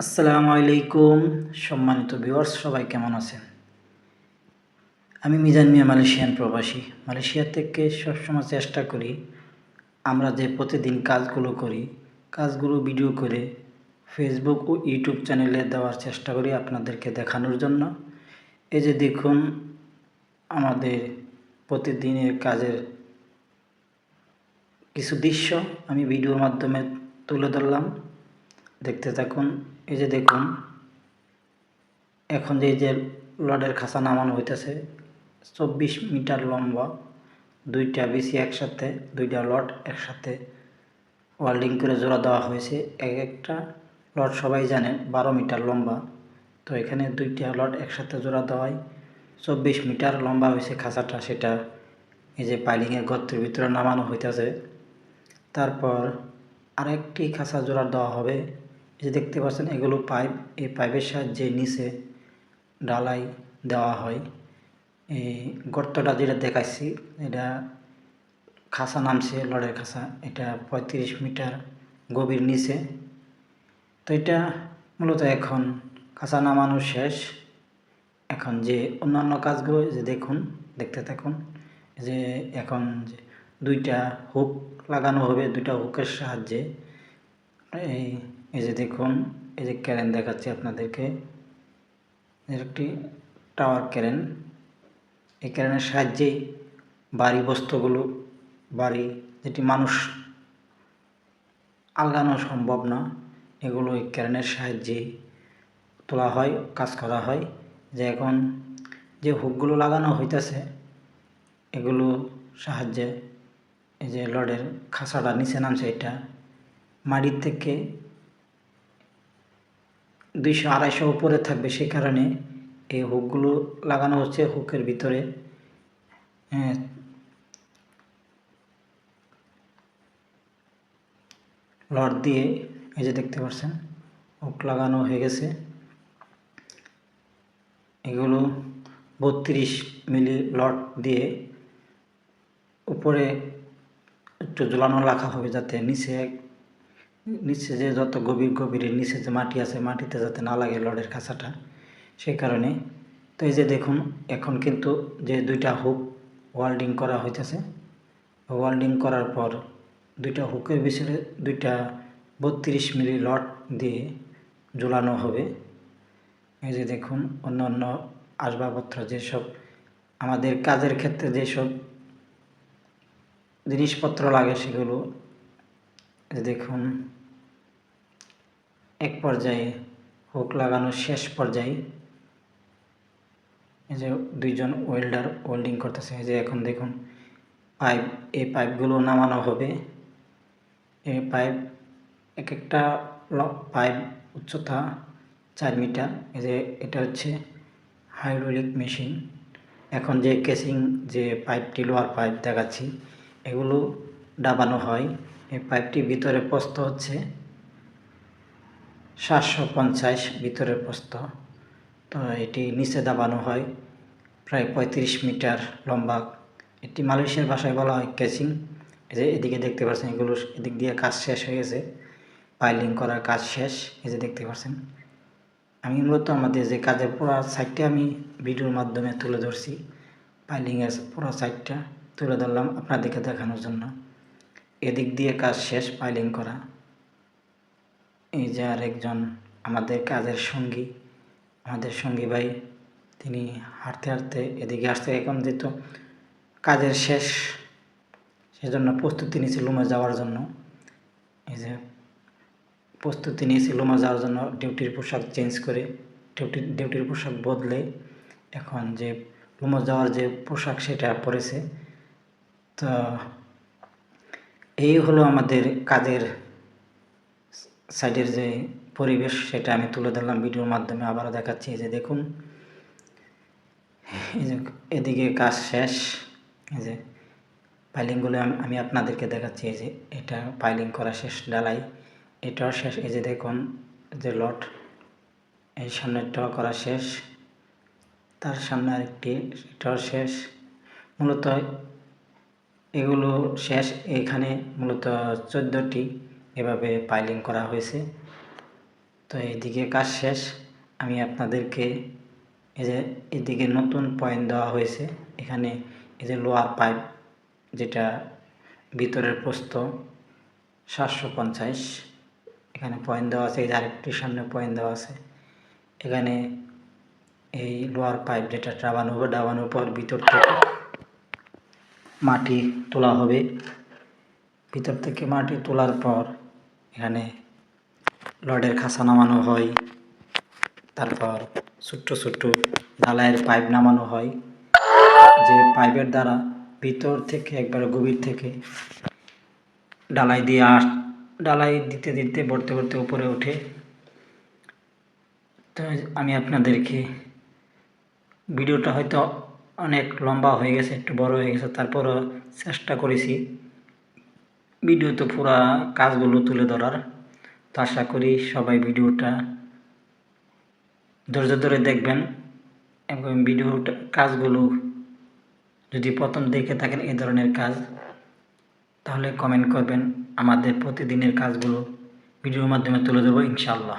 আসসালামু আলাইকুম সম্মানিত ভিউয়ার্স, সবাই কেমন আছেন? আমি মিজান মিয়া, মালয়েশিয়ান প্রবাসী। মালয়েশিয়া থেকে সবসময় চেষ্টা করি আমরা যে প্রতিদিন কাজগুলো করি, কাজগুলো ভিডিও করে ফেসবুক ও ইউটিউব চ্যানেলে দেওয়ার চেষ্টা করি আপনাদেরকে দেখানোর জন্য। এই যে দেখুন আমাদের প্রতিদিনের কাজের কিছু দৃশ্য আমি ভিডিওর মাধ্যমে তুলে ধরলাম, দেখতে থাকুন। এই যে দেখুন এখন যে লডের খাঁচা নামানো হইতেছে 24 মিটার লম্বা, দুইটা বিসি একসাথে, দুইটা লট একসাথে ওয়েল্ডিং করে জোড়া দেওয়া হয়েছে। এক একটা লট সবাই জানেন 12 মিটার লম্বা, তো এখানে দুইটা লট একসাথে জোড়া দেওয়ায় 24 মিটার লম্বা হয়েছে খাঁচাটা। সেটা এই যে পাইলিংয়ের গর্তের ভিতরে নামানো হইতেছে। তারপর আরেকটি খাঁচা জোড়া দেওয়া হবে। এই যে দেখতে পাচ্ছেন এগুলো পাইপ, এই পাইপের সাহায্যে নিচে ঢালাই দেওয়া হয়। এই গর্তটা যেটা দেখাচ্ছি এটা খাঁচা নামছে, লড়ের খাঁচা, এটা 35 মিটার গভীর নিচে। তো এটা মূলত এখন খাঁচা নামানো শেষ। এখন যে অন্যান্য কাজগুলো যে দেখুন, দেখতে থাকুন। যে এখন যে দুইটা হুক লাগানো হবে, দুইটা হুকের সাহায্যে এই যে দেখুন, এই যে ক্রেন দেখাচ্ছি আপনাদেরকে, একটি টাওয়ার ক্রেন। এই ক্রেনের সাহায্যেই ভারী বস্তুগুলো, ভারী যেটি মানুষ আলগানো সম্ভব না, এগুলো এই ক্রেনের সাহায্যেই তোলা হয়, কাজ করা হয়। যে এখন যে হুকগুলো লাগানো হইতেছে এগুলো সাহায্যে এই যে লডের খাঁচাটা নিচে নামছে, এটা মাটির থেকে 200-250 উপরে থাকবে, সেই কারণে এই হুকগুলো লাগানো হচ্ছে। হুকের ভিতরে লট দিয়ে এই যে দেখতে পাচ্ছেন হুক লাগানো হয়ে গেছে। এগুলো 32 মিলি লট দিয়ে উপরে একটু ঝুলানো রাখা হবে, যাতে নিচে যে যত গভীরের নিচে যে মাটি আছে, মাটিতে যাতে না লাগে লডের খাঁচাটা, সেই কারণে। তো এই যে দেখুন এখন কিন্তু যে দুইটা হুক ওয়েল্ডিং করা হইতেছে, ওয়েল্ডিং করার পর দুইটা হুকের ভিতরে দুইটা 32 মিলি লট দিয়ে ঝুলানো হবে। এই যে দেখুন অন্য আসবাবপত্র, যেসব আমাদের কাজের ক্ষেত্রে যেসব জিনিসপত্র লাগে সেগুলো দেখুন এক পর্যায়ে হুক লাগানোর শেষ পর্যায়ে এই যে দুইজন ওয়েল্ডার ওয়েল্ডিং করতেছে। এই যে এখন দেখুন পাইপ, এই পাইপগুলো নামানো হবে। এই পাইপ এক একটা পাইপ উচ্চতা 4 মিটার। এই যে এটা হচ্ছে হাইড্রোলিক মেশিন। এখন যে কেসিং যে পাইপটি, লোহার পাইপ দেখাচ্ছি, এগুলো ডাবানো হয়। এই পাইপটি ভিতরে প্রস্থ হচ্ছে 750 ভিতরের প্রস্থ। তো এটি নিচে দাবানো হয় প্রায় 35 মিটার লম্বা। এটি মালয়েশিয়ার ভাষায় বলা হয় কেসিং। এই যে এদিকে দেখতে পাচ্ছেন এগুলো এদিক দিয়ে কাজ শেষ হয়ে গেছে, পাইলিং করার কাজ শেষ। এই যে দেখতে পাচ্ছেন আমি মূলত আমাদের যে কাজের পুরো সাইডটা আমি ভিডিওর মাধ্যমে তুলে ধরছি, পাইলিংয়ের পুরো সাইডটা তুলে ধরলাম আপনাদেরকে দেখানোর জন্য। এদিক দিয়ে কাজ শেষ, পাইলিং করা। এই যে আরেকজন আমাদের কাজের সঙ্গী, আমাদের সঙ্গী ভাই, তিনি হাঁটতে হাঁটতে এদিকে আসতে, এখন যেহেতু কাজের শেষ সেজন্য প্রস্তুতি নিয়েছে লুমে যাওয়ার জন্য। এই যে প্রস্তুতি নিয়েছে লুমে যাওয়ার জন্য, ডিউটির পোশাক চেঞ্জ করে, ডিউটির পোশাক বদলে এখন যে লুমে যাওয়ার যে পোশাক সেটা পরেছে। তো এই হলো আমাদের কাজের সাইডের যে পরিবেশ, সেটা আমি তুলে ধরলাম ভিডিওর মাধ্যমে, আবারও দেখাচ্ছি। এই যে দেখুন এই যে এদিকে কাজ শেষ। এই যে পাইলিংগুলো আমি আপনাদেরকে দেখাচ্ছি। এই যে এটা পাইলিং করা শেষ, ঢালাই এটাও শেষ। এই যে দেখুন যে লট, এই সামনেরটাও করা শেষ, তার সামনে আরেকটি, এটাও শেষ। মূলত এগুলো শেষ। এখানে মূলত 14টি এভাবে পাইলিং করা হয়েছে। তো এইদিকে কাজ শেষ। আমি আপনাদেরকে এই যে এদিকে নতুন পয়েন্ট দেওয়া হয়েছে, এখানে এই যে লোহার পাইপ, যেটা ভিতরের প্রস্থ 750, এখানে পয়েন্ট দেওয়া আছে। এই যে আরেকটির সামনে পয়েন্ট দেওয়া আছে। এখানে এই লোহার পাইপ যেটা ডাবানোর পর ভিতর থেকে মাটি তোলা হবে। ভিতর থেকে মাটি তোলার পর এখানে রডের খাঁচা নামানো হয়, তারপর ছোট্ট ছোট্ট ঢালাইয়ের পাইপ নামানো হয়, যে পাইপের দ্বারা ভিতর থেকে একবারে গভীর থেকে ঢালাই দিতে দিতে ভরতে ভরতে উপরে ওঠে। তো আমি আপনাদেরকে ভিডিওটা হয়তো অনেক লম্বা হয়ে গেছে, একটু বড় হয়ে গেছে, তারপরও চেষ্টা করেছি ভিডিওতে পুরা কাজগুলো তুলে ধরার। তো আশা করি সবাই ভিডিওটা ধৈর্য ধরে দেখবেন এবং ভিডিওটা কাজগুলো যদি প্রথম দেখে থাকেন এই ধরনের কাজ, তাহলে কমেন্ট করবেন। আমাদের প্রতিদিনের কাজগুলো ভিডিওর মাধ্যমে তুলে দেবো ইনশাআল্লাহ।